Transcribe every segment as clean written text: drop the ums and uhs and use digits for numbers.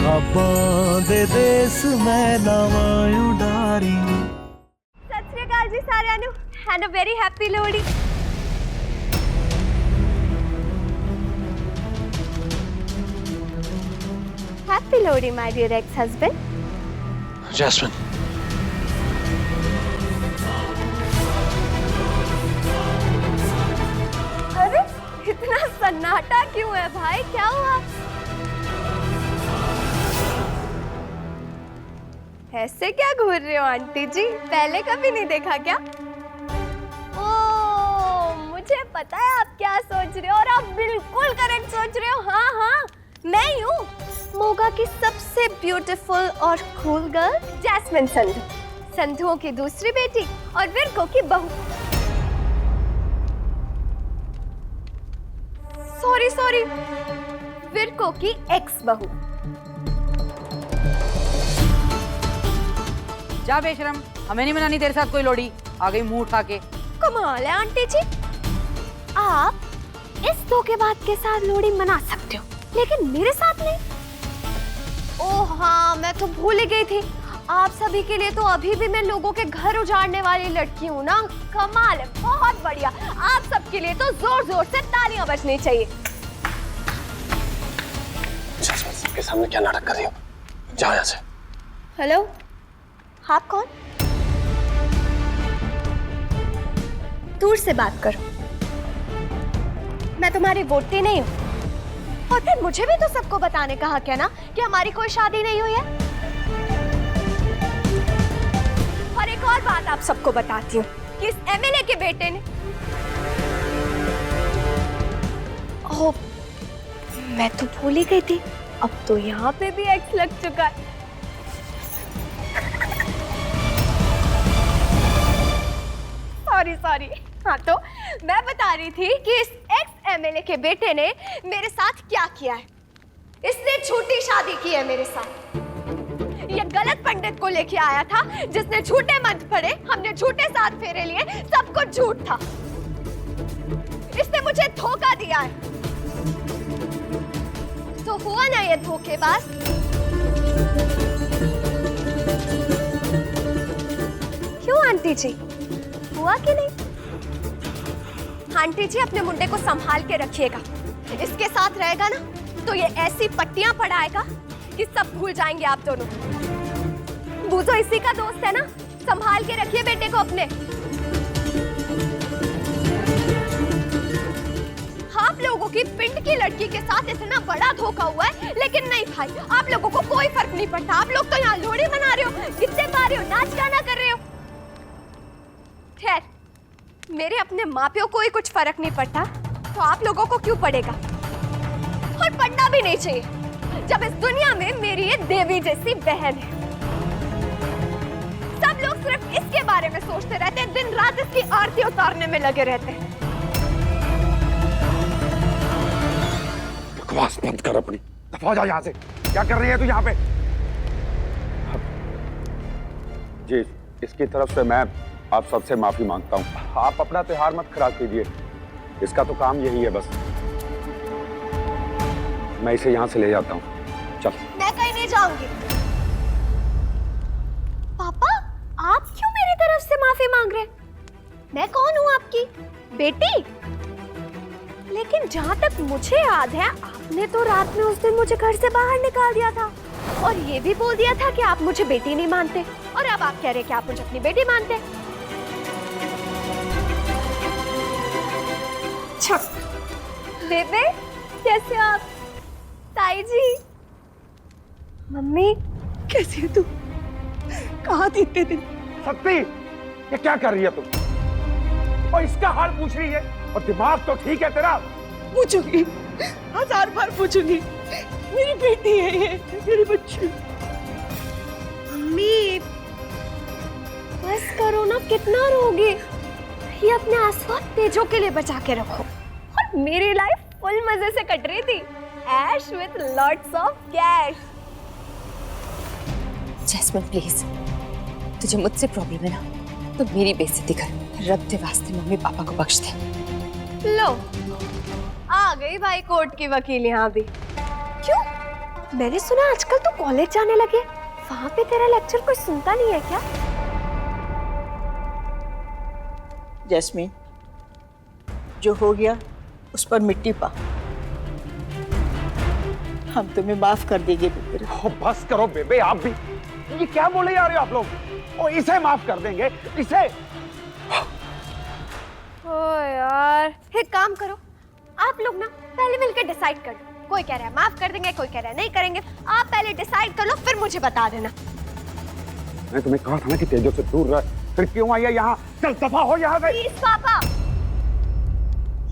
खाबां दे देस मैं लावां उडारी। सत श्री अकाल जी सारिਆਂ ਨੂੰ and a very happy Lohri. Happy Lohri my dear ex husband. Jasmine, अरे इतना सन्नाटा क्यों है भाई, क्या हुआ? ऐसे क्या घूर रहे हो आंटी जी, पहले कभी नहीं देखा क्या? ओ मुझे पता है आप क्या सोच रहे हो, और आप बिल्कुल करेक्ट सोच रहे हो। हाँ हाँ, मैं ही हूँ मोगा की सबसे ब्यूटीफुल और कूल गर्ल जैस्मिन संधू, संधुओं की दूसरी बेटी और विरको की बहू। सॉरी, विरको की एक्स बहू। जा बेशरम, हमें नहीं मनानी तेरे साथ कोई लोड़ी। आ गई मुंह उठा के। कमाल है आंटी जी, आप इस धोखेबाज के साथ लोड़ी मना सकते हो लेकिन मेरे साथ नहीं। ओह हाँ, मैं तो भूल ही गई थी, आप सभी के लिए तो अभी भी मैं लोगों के घर उजाड़ने वाली लड़की हूँ ना। कमाल है, बहुत बढ़िया। आप सबके लिए तो जोर जोर से तालियां बजनी चाहिए। सबके सामने क्या नाटक कर रही हो? जाओ यहाँ से। हेलो, आप कौन? दूर से बात करो, मैं तुम्हारी वोटी नहीं हूँ। और फिर मुझे भी तो सबको बताने का हक है ना कि हमारी कोई शादी नहीं हुई है। और एक और बात आप सबको बताती हूँ कि इस एमएलए के बेटे ने, ओह मैं तो भूल ही गई थी, अब तो यहाँ पे भी एक्स लग चुका है। सॉरी। हाँ तो मैं बता रही थी कि इस एक्स एमएलए के बेटे ने मेरे साथ क्या किया है। इसने झूठी शादी की है मेरे साथ। ये गलत पंडित को लेके आया था जिसने झूठे मंत्र पढ़े, हमने झूठे 7 फेरे लिए, सब कुछ झूठ था। इसने मुझे धोखा दिया है। तो हुआ ना ये धोखेबाज। क्यों आंटी जी, हुआ कि नहीं? आंटी जी अपने मुंडे को संभाल के रखिएगा, इसके साथ रहेगा ना तो ये ऐसी पट्टियां पढ़ाएगा कि सब भूल जाएंगे आप दोनों। बूझो इसी का दोस्त है ना, संभाल के रखिए बेटे को अपने। आप लोगों की पिंड की लड़की के साथ इतना बड़ा धोखा हुआ है, लेकिन नहीं भाई, आप लोगों को कोई फर्क नहीं पड़ता। आप लोग तो यहाँ लोहड़ी मना रहे हो, गिद्दे पा रहे हो, नाच गाना कर रहे हो। खैर, मेरे अपने माँ-प्यों को ही कुछ फर्क नहीं पड़ता तो आप लोगों को क्यों पड़ेगा? और पढ़ना भी नहीं चाहिए जब इस दुनिया में मेरी ये देवी जैसी बहन है। सब लोग सिर्फ इसके बारे में सोचते रहते हैं, दिन रात इसकी आरती उतारने में लगे रहते हैं। बकवास बंद कर अपनी, दफा हो जा यहाँ से। क्या कर रही है तू यहाँ पे? जी, इसकी तरफ से मैं आप सबसे माफी मांगता हूँ। आप अपना त्योहार मत खराब कीजिए, इसका तो काम यही है बस। मैं इसे यहाँ से ले जाता हूँ, चल। मैं कहीं नहीं जाऊंगी। पापा, आप क्यों मेरी तरफ से माफी मांग रहे? मैं कौन हूँ आपकी बेटी? लेकिन जहाँ तक मुझे याद है, आपने तो रात में उस दिन मुझे घर से बाहर निकाल दिया था और ये भी बोल दिया था कि आप मुझे बेटी नहीं मानते, और अब आप कह रहे कि आप मुझे अपनी बेटी मानते। बेबे, कैसे हो आप? ताई जी, मम्मी कैसे है तू? कहाँ थी इतने दिन? शक्ति, ये क्या कर रही है तुम? और इसका हाल पूछ रही है? और दिमाग तो ठीक है तेरा? पूछूंगी, 1000 बार पूछूंगी। मेरी बेटी है ये, मेरी बच्ची। मम्मी बस करो ना, कितना रोगे? ये अपने आसपास तेजो के लिए बचा के रखो। और मेरी लाइफ फुल मजे से कट रही थी, ऐश with lots of cash. Jasmine please, तुझे मुझसे प्रॉब्लम है ना तो मेरी बेइज्जती कर, रब के वास्ते मम्मी पापा को बख्श दे। लो, आ गई भाई कोर्ट की वकील यहाँ भी। क्यों? मैंने सुना आजकल तू कॉलेज जाने लगे, वहां पे तेरा लेक्चर कोई सुनता नहीं है क्या? जैस्मीन, जो हो गया उस पर मिट्टी पा। हम तुम्हें माफ कर देंगे बेबे। बस करो बेबे, आप भी ये क्या बोले जा रहे हो आप लोग? ओ, इसे माफ कर देंगे, इसे। ओ यार, एक काम करो, आप लोग ना पहले मिलकर डिसाइड कर लो। कोई कह रहा है माफ कर देंगे, कोई कह रहा है नहीं करेंगे। आप पहले डिसाइड कर लो, फिर मुझे बता देना। मैंने तुम्हें कहा था ना कि तेजो से दूर रह, फिर क्यों आई है यहाँ? चल दफा हो यहाँ से। प्लीज पापा,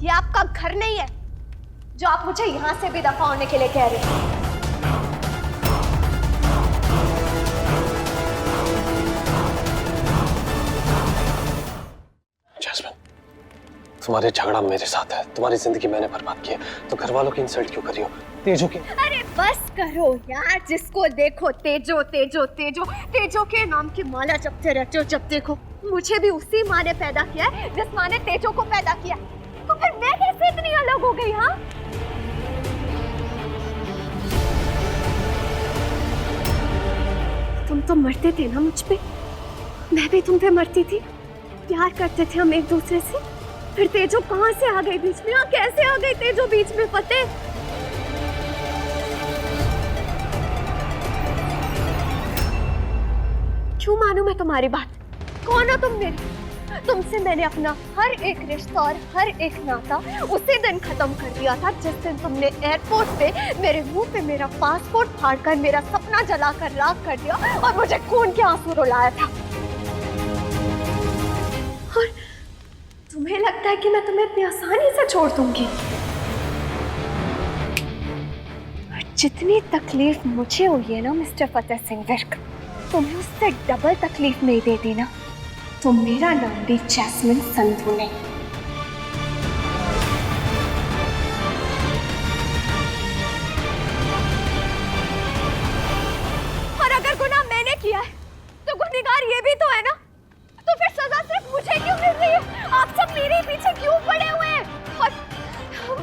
ये आपका घर नहीं है जो आप मुझे यहाँ से भी दफा होने के लिए कह रहे हैं। जैस्मिन, तुम्हारे झगड़ा मेरे साथ है, तुम्हारी जिंदगी मैंने बर्बाद की है, तो घर वालों की इंसल्ट क्यों करी हो? तेजो की। अरे बस करो यार, जिसको देखो तेजो तेजो तेजो तेजो के नाम की माला जपते रहते हो। जब देखो, मुझे भी उसी माँ ने पैदा किया है जिस माँ ने तेजो को पैदा किया, तो फिर मैं कैसे इतनी अलग हो गई? हाँ, तुम तो मरते थे ना मुझ पे, मैं भी तुम पे मरती थी। प्यार करते थे हम एक दूसरे से, फिर तेजो कहाँ से आ गई बीच में? कैसे आ गई तेजो बीच में? फतेह, क्यों मानूं मैं तुम्हारी बात? कौन हो तुम मेरी? तुमसे मैंने अपना हर एक रिश्ता और हर एक नाता उसी दिन खत्म कर दिया था जिस दिन तुमने एयरपोर्ट पे मेरे मुंह पे मेरा पासपोर्ट फाड़कर मेरा सपना जलाकर राख कर दिया और मुझे खून के आंसू रुलाया था। और तुम्हें लगता है कि मैं तुम्हें इतनी आसानी से छोड़ दूंगी? जितनी तकलीफ मुझे हुई है ना मिस्टर फतेह सिंह विर्क, तुम्हें उससे डबल तकलीफ नहीं दे दी ना, तो मेरा नाम भी जैस्मिन संधू नहीं। और अगर गुनाह मैंने किया है तो गुनहगार ये भी तो है ना, तो फिर सजा सिर्फ मुझे क्यों मिल रही है? आप सब मेरे पीछे क्यों पड़े हुए हैं? और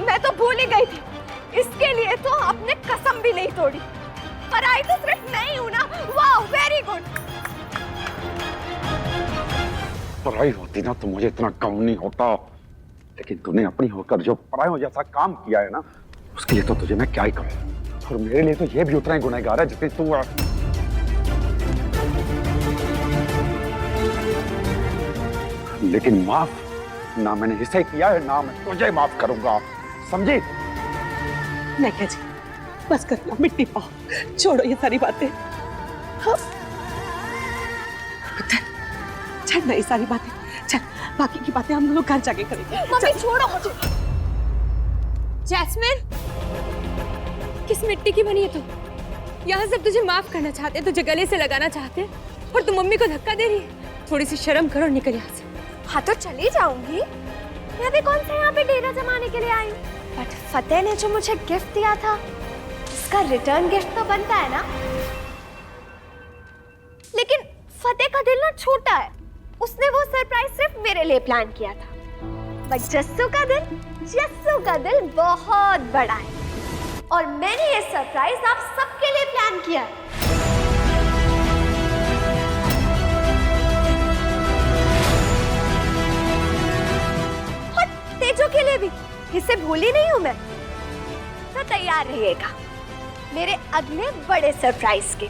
मैं तो भूल ही गई थी, इसके लिए तो आपने कसम भी नहीं तोड़ी। पर आई तो सिर्फ मैं ही हूं ना। वाह, वेरी गुड। पराई होती ना तो मुझे इतना कम नहीं होता, लेकिन तूने अपनी होकर जो परायों जैसा काम किया है ना, उसके लिए तो तुझे मैं क्या ही कहूं। और मेरे लिए तो ये भी उतना ही गुनहगार है जितनी तू है। लेकिन माफ ना मैंने इसे किया है, ना मैं तुझे माफ करूंगा, समझी? नहीं जी, बस करना, मिट्टी पाओ, छोड़ो ये सारी बातें। हाँ। छड़ ये सारी बातें, चल बाकी की बातें हम लोग घर जाके करेंगे। मम्मी छोड़ो मुझे। जैस्मिन, किस मिट्टी की बनी है तुम? यहाँ सब तुझे माफ करना चाहते, तुझे गले से लगाना चाहते, और तुम मम्मी को धक्का दे रही है। थोड़ी सी शर्म करो, निकल यहाँ से। हाँ तो चली जाऊंगी, मैं भी कौन सा यहाँ पे डेरा जमाने के लिए आई हूँ। बट फतेह ने जो मुझे गिफ्ट दिया था, उसका रिटर्न गिफ्ट तो बनता है ना। लेकिन फतेह का दिल ना छोटा है, उसने वो सरप्राइज सिर्फ मेरे लिए प्लान किया था। बट जस्सू का दिल बहुत बड़ा है, और मैंने ये सरप्राइज आप सबके लिए प्लान किया है। और तेजो के लिए भी, इसे भूली नहीं हूं मैं। तो तैयार रहिएगा मेरे अगले बड़े सरप्राइज के।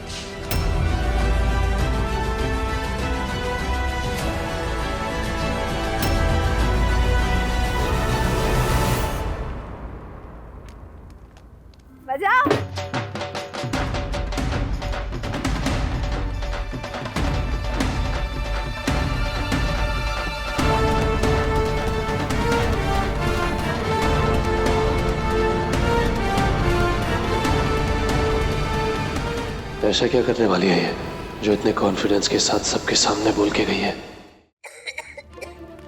बजाओ। ऐसा क्या करने वाली है ये, जो इतने कॉन्फिडेंस के साथ सबके सामने बोल के गई है?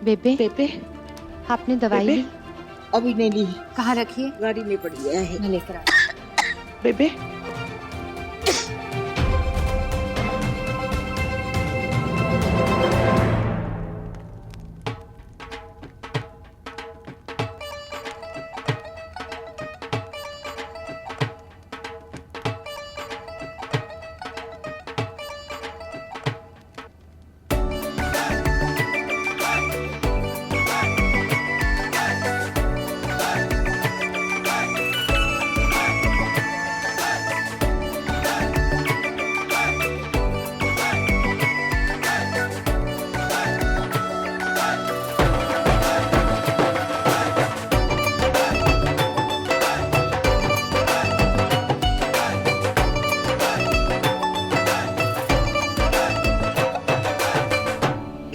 बेबे, आपने दवाई ली? अभी नहीं ली। कहाँ रखी है? गाड़ी में पड़ी है। मैं लेकर आ। बेबे,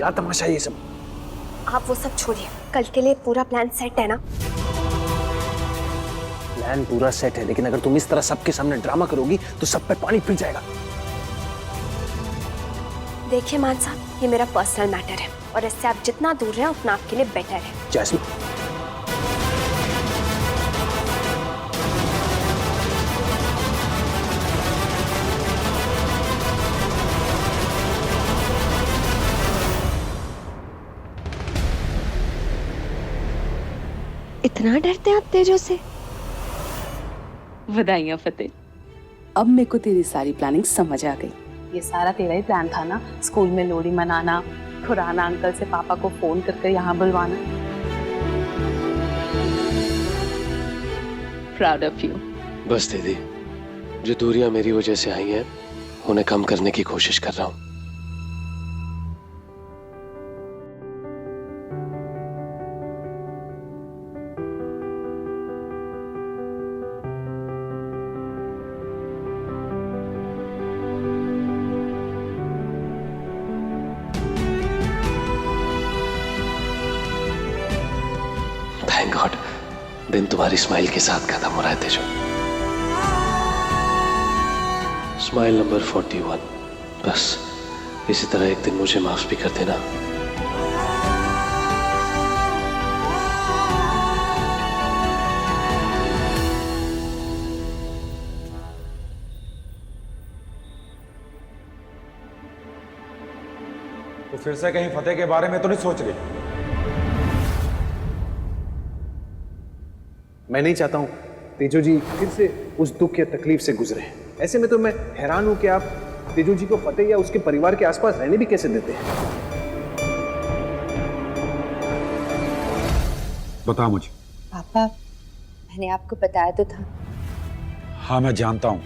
क्या तमाशा है ये सब? आप वो सब छोड़िए, कल के लिए पूरा प्लान सेट है ना? प्लान पूरा सेट है, लेकिन अगर तुम इस तरह सबके सामने ड्रामा करोगी तो सब पे पानी फिर जाएगा। देखिए मान साहब, ये मेरा पर्सनल मैटर है और इससे आप जितना दूर रहें उतना आपके लिए बेटर है। जैस्मिन, इतना डरते हैं आप तेजो से? बधाइयां फतेह, अब मेरे को तेरी सारी प्लानिंग समझ आ गई। ये सारा तेरा ही प्लान था ना, स्कूल में लोहड़ी मनाना, खुराना अंकल से पापा को फोन करके यहाँ बुलवाना। Proud of you. बस दीदी, जो दूरियां मेरी वजह से आई हैं उन्हें कम करने की कोशिश कर रहा हूं। थैंक गॉड, दिन तुम्हारी स्माइल के साथ खत्म हो रहा है तेजो। Smile number 41। बस इसी तरह एक दिन मुझे माफ भी कर देना। तो फिर से कहीं फतेह के बारे में तो नहीं सोच रही? मैं नहीं चाहता हूं तेजो जी फिर से उस दुख या तकलीफ से गुजरे। ऐसे में तो मैं हैरान हूं कि आप तेजो जी को फतेह या उसके परिवार के आसपास रहने भी कैसे देते हैं। बता मुझे। पापा, मैंने आपको बताया तो था। हाँ मैं जानता हूँ,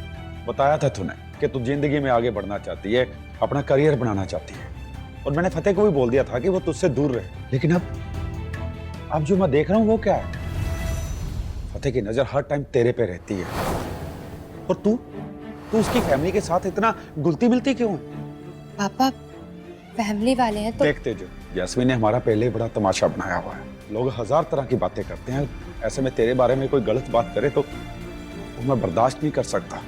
बताया था तूने कि तू जिंदगी में आगे बढ़ना चाहती है, अपना करियर बनाना चाहती है, और मैंने फतेह को भी बोल दिया था कि वो तुझसे दूर रहे। लेकिन अब जो मैं देख रहा हूँ वो क्या है? फतेह की नजर हर टाइम तेरे पे रहती है, और तू उसकी फैमिली के साथ इतना घुलती मिलती क्यों है? पापा, फैमिली वाले हैं तो। देखते जो जैस्मीन ने हमारा पहले ही बड़ा तमाशा बनाया हुआ है। लोग हजार तरह की बातें करते हैं, ऐसे में तेरे बारे में कोई गलत बात करे तो वो मैं बर्दाश्त नहीं कर सकता।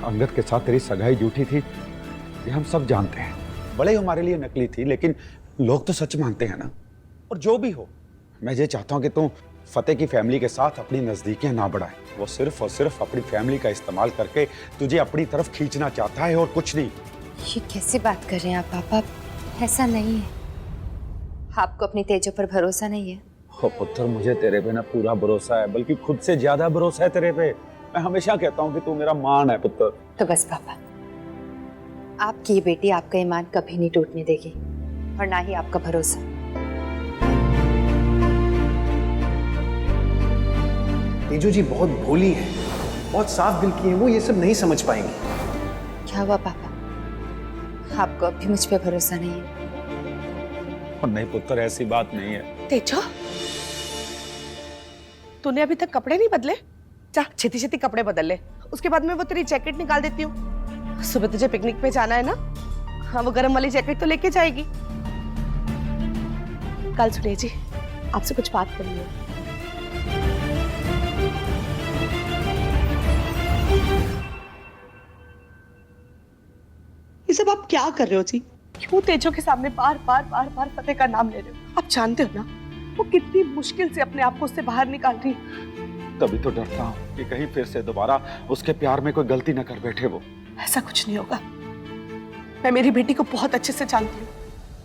अंगद के साथ तेरी सगाई झूठी थी, ये हम सब जानते हैं। बड़े ही हमारे लिए नकली थी, लेकिन लोग तो सच मानते हैं ना। और जो भी हो, मैं ये चाहता हूँ कि तू फतेह की फैमिली के साथ अपनी नजदीकियां ना बढ़ाए। वो सिर्फ और सिर्फ अपनी फैमिली का इस्तेमाल करके तुझे अपनी तरफ खींचना चाहता है और कुछ नहीं। ये कैसी बात कर रहे हैं आप पापा? ऐसा नहीं है। आपको अपनी तेजो पर भरोसा नहीं है? ओ पुत्र, मुझे तेरे पे ना पूरा भरोसा है, बल्कि खुद से ज्यादा भरोसा है तेरे पे। मैं हमेशा कहता हूँ कि तू मेरा मान है पुत्र। तो बस पापा, आपकी बेटी आपका ईमान कभी नहीं टूटने देगी, और ना ही आपका भरोसा। तेजो जी बहुत भोली है, बहुत साफ दिल की है, वो ये सब नहीं समझ पाएंगी। क्या हुआ पापा, आपको अब भी मुझ पे भरोसा नहीं है? और नहीं पुत्र, ऐसी बात नहीं है। तेजो, तूने अभी तक कपड़े नहीं बदले? जा छेती छेती कपड़े बदल ले, उसके बाद मैं वो तेरी जैकेट निकाल देती हूँ। सुबह तुझे पिकनिक पे जाना है ना? हाँ, वो गरम वाली जैकेट तो लेके जाएगी। कल सुनिए जी, आपसे कुछ बात करनी है। ये सब आप क्या कर रहे हो जी? क्यों तेजो के सामने बार बार फतेह का नाम ले रहे हो? आप जानते हो ना वो कितनी मुश्किल से अपने आप को उससे बाहर निकाल रही है। तभी तो डरता हूँ कि कहीं फिर से दोबारा उसके प्यार में कोई गलती न कर बैठे वो। ऐसा कुछ नहीं होगा। मैं मेरी बेटी को बहुत अच्छे से जानती हूँ,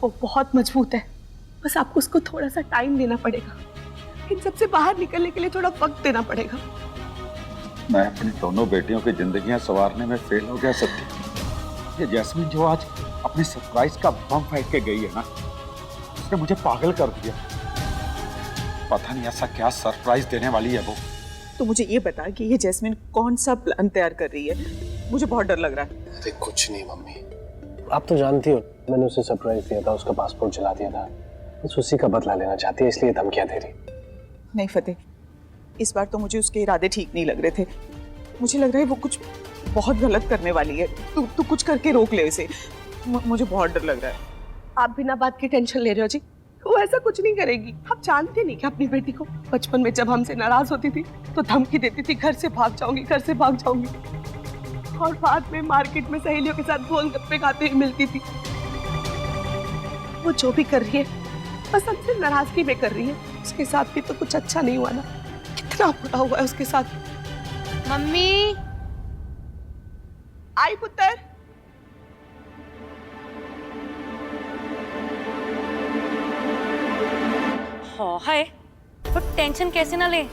वो बहुत मजबूत है। बस आपको उसको थोड़ा सा टाइम देना पड़ेगा, इन सबसे बाहर निकलने के लिए थोड़ा वक्त देना पड़ेगा। मैं अपनी दोनों बेटियों की जिंदगियां संवारने में फेल हो गया सत्य। ये जैस्मीन जो आज अपने सरप्राइज का बम फेंक के गई है ना, उसने मुझे पागल कर दिया। पता नहीं ऐसा क्या सरप्राइज देने वाली है वो। तो मुझे ये बता कि ये जैस्मीन कौन सा प्लान तैयार कर रही है? मुझे बहुत डर लग रहा है। अरे कुछ नहीं मम्मी, आप तो जानती हो मैंने उसे सरप्राइज दिया था, उसका पासपोर्ट जला दिया था। बस उसी का बदला लेना चाहती है, इसलिए धमकियां दे रही। नहीं फतेह, इस बार तो मुझे उसके इरादे ठीक नहीं लग रहे थे। मुझे लग रहा है वो कुछ बहुत गलत करने वाली है। तू कुछ करके रोक ले इसे। मुझे बहुत डर लग रहा है। आप बिना बात की टेंशन ले रहे हो जी। वो ऐसा कुछ नहीं करेगी। आप जानते नहीं क्या अपनी बेटी को? बचपन में जब हमसे नाराज होती थी तो धमकी देती थी, घर से भाग जाऊंगी, घर से भाग जाऊंगी। और बाद में मार्केट में सहेलियों के साथ गोलगप्पे खाते हुए मिलती थी। वो जो भी कर रही है बस हमसे नाराजगी में कर रही है। उसके साथ भी तो कुछ अच्छा नहीं हुआ ना, कितना बुरा हुआ है उसके साथ। मम्मी आई पुत्र। हाँ है, तो टेंशन कैसे ना ले।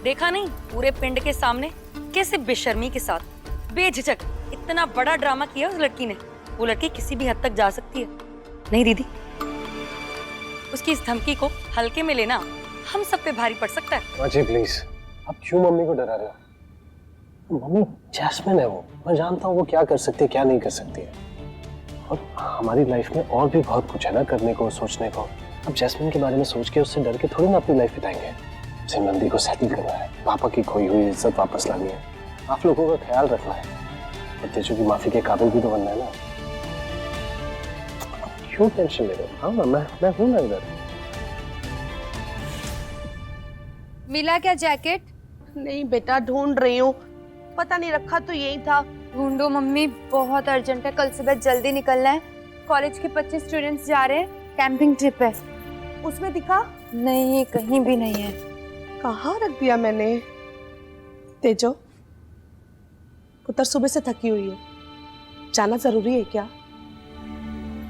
देखा नहीं पूरे पिंड के सामने कैसे बेशर्मी के साथ बेझिझक इतना बड़ा ड्रामा किया उस लड़की ने। वो लड़की किसी भी हद तक जा सकती है। नहीं दीदी, उसकी इस धमकी को हल्के में लेना हम सब पे भारी पड़ सकता है। माँ जी प्लीज, आप क्यों मम्मी को डरा रहे हो? मम्मी जैस्मिन है वो, मैं जानता हूँ वो क्या कर सकती है क्या नहीं कर सकती है। और हमारी लाइफ में और भी बहुत कुछ है ना करने को, सोचने को। अब जैस्मिन के बारे में सोच के उससे डर के थोड़ी ना अपनी लाइफ बिताएंगे। सिमरन दी को सेटल करना है, पापा की खोई हुई इज्जत वापस लानी है, आप लोगों का ख्याल रखना है और तेजू की माफी के काबिल भी तो बनना है ना। क्यों टेंशन ले रहे हो? हाँ मैं हूं ना इधर। मिला क्या जैकेट? नहीं बेटा, ढूंढ रही हूँ, पता नहीं रखा तो यही था। ढूंढो मम्मी, बहुत अर्जेंट है, कल सुबह जल्दी निकलना है। कॉलेज के 25 स्टूडेंट्स जा रहे हैं, कैंपिंग ट्रिप है। उसमें दिखा? नहीं, कहीं भी नहीं है। कहाँ रख दिया मैंने? तेजो, पुत्र सुबह से थकी हुई है, जाना जरूरी है क्या?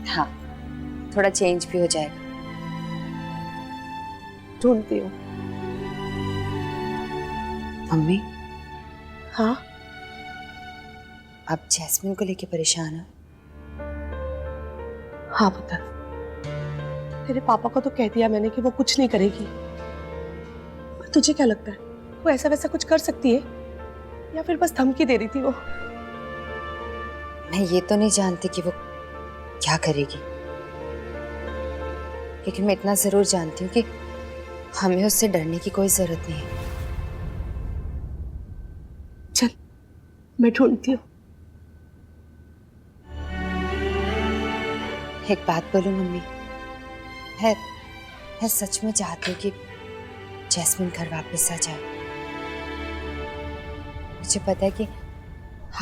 हाँ, थोड़ा चेंज भी हो जाएगा। ढूंढती हूँ। मम्मी, हाँ आप जैस्मिन को लेके परेशान हो? हाँ पुत्र, तेरे पापा को तो कह दिया मैंने कि वो कुछ नहीं करेगी। पर तुझे क्या लगता है वो ऐसा वैसा कुछ कर सकती है या फिर बस धमकी दे रही थी वो? मैं ये तो नहीं जानती कि वो क्या करेगी, लेकिन मैं इतना जरूर जानती हूँ कि हमें उससे डरने की कोई जरूरत नहीं है। चल मैं ढूंढती हूँ। एक बात बोलूं मम्मी, मैं सच में चाहती हूँ कि जैस्मिन घर वापस आ जाए। मुझे पता है कि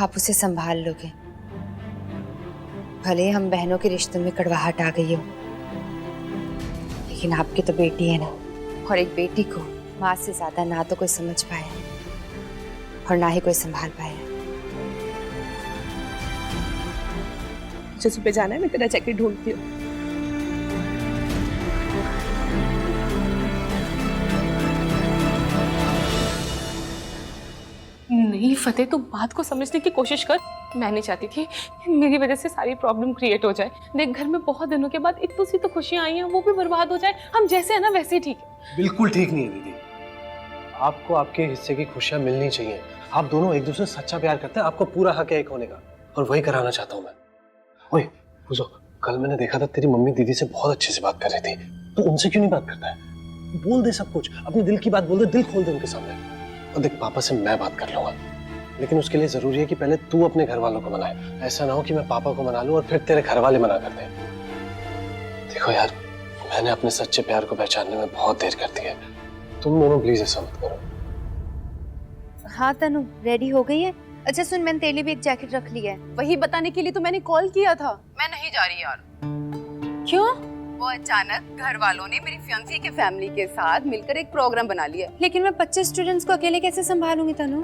आप उसे संभाल लोगे, भले ही हम बहनों के रिश्तों में कड़वाहट आ गई हो, लेकिन आपकी तो बेटी है ना, और एक बेटी को माँ से ज्यादा ना तो कोई समझ पाया और ना ही कोई संभाल पाया। जैसे पे जाना है, मैं तेरा जैकेट ढूंढती हूँ। नहीं फतेह, तू बात को समझने की कोशिश कर। मैं नहीं चाहती थी मेरी वजह से सारी प्रॉब्लम क्रिएट हो जाए। देख, घर में बहुत दिनों के बाद इतनी सी तो खुशियां आई हैं, वो भी बर्बाद हो जाए। हम जैसे है ना वैसे ही ठीक है। बिल्कुल ठीक नहीं है दीदी, आपको आपके हिस्से की खुशियां मिलनी चाहिए। आप दोनों एक दूसरे से सच्चा प्यार करते हैं, आपको पूरा हक है एक होने का, और वही कराना चाहता हूँ मैं। ओए पूजो, कल मैंने देखा था तेरी मम्मी दीदी से बहुत अच्छे से बात कर रही थी, तो उनसे क्यों नहीं बात करता है? बोल दे सब कुछ, अपने दिल की बात बोल दे, दिल खोल दे उनके सामने। और देख, पापा से मैं बात कर लूंगा, लेकिन उसके लिए जरूरी है कि पहले तू अपने घर वालों को मनाए। ऐसा ना हो कि मैं पापा को मना लूं और फिर तेरे घर वाले मना कर दें। देखो यार, मैंने अपने सच्चे प्यार को पहचानने में बहुत देर कर दी है, तुम दोनों प्लीज ऐसा मत करो। हाँ तनु, रेडी हो गई है? अच्छा सुन, मैंने तेरे लिए भी एक जैकेट रख लिया है। वही बताने के लिए तो मैंने कॉल किया था। मैं नहीं जा रही यार। क्यों? वो अचानक घर वालों ने मेरी फियांसी के फैमिली के साथ मिलकर एक प्रोग्राम बना लिया। लेकिन मैं 25 स्टूडेंट्स को अकेले कैसे संभालूंगी तनु?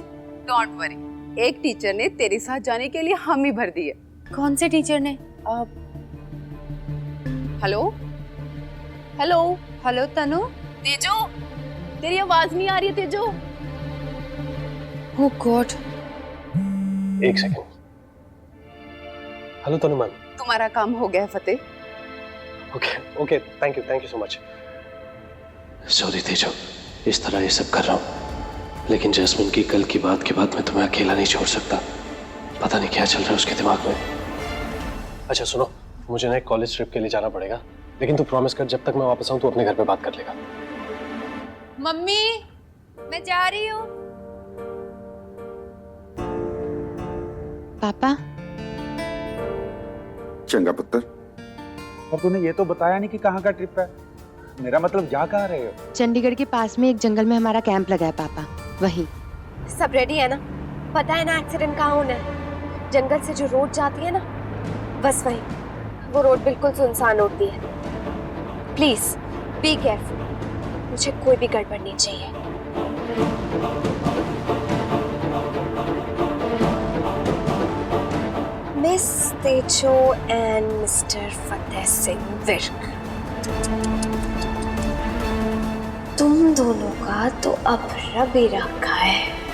डोंट वरी, एक टीचर ने तेरे साथ जाने के लिए हम ही भर दिए। कौन से टीचर ने? Hello hello hello Tanu. Tejo, तेरी आवाज नहीं आ रही है तेजो। ओह गॉड, एक सेकंड। Hello Tanu ma'am. तुम्हारा काम हो गया है Fateh. Okay, thank you so much. Sorry Tejo, इस तरह ये सब कर रहा हूँ, लेकिन जैस्मिन की कल की बात के बाद मैं तुम्हें अकेला नहीं छोड़ सकता। पता नहीं क्या चल रहा है उसके दिमाग में। अच्छा सुनो, मुझे ना एक कॉलेज ट्रिप के लिए जाना पड़ेगा, लेकिन तू प्रॉमिस कर जब तक मैं वापस आऊँ तू अपने घर पे बात कर लेगा। मम्मी मैं जा रही हूँ। पापा चंगा पुत्र, और तूने ये तो बताया नहीं कि कहाँ का ट्रिप है। मेरा मतलब जा कहाँ रहे हो? चंडीगढ़ के पास में एक जंगल में हमारा कैंप लगा है पापा, वही। सब रेडी है ना? पता है ना एक्सीडेंट कहाँ होना है? जंगल से जो रोड जाती है ना, बस वही। वो रोड बिल्कुल सुनसान होती है। प्लीज बी केयरफुल, मुझे कोई भी गड़बड़ नहीं चाहिए। मिस तेजो एंड मिस्टर फतेह सिंह विर्क, तुम दोनों का तो अब रब ही रखा है।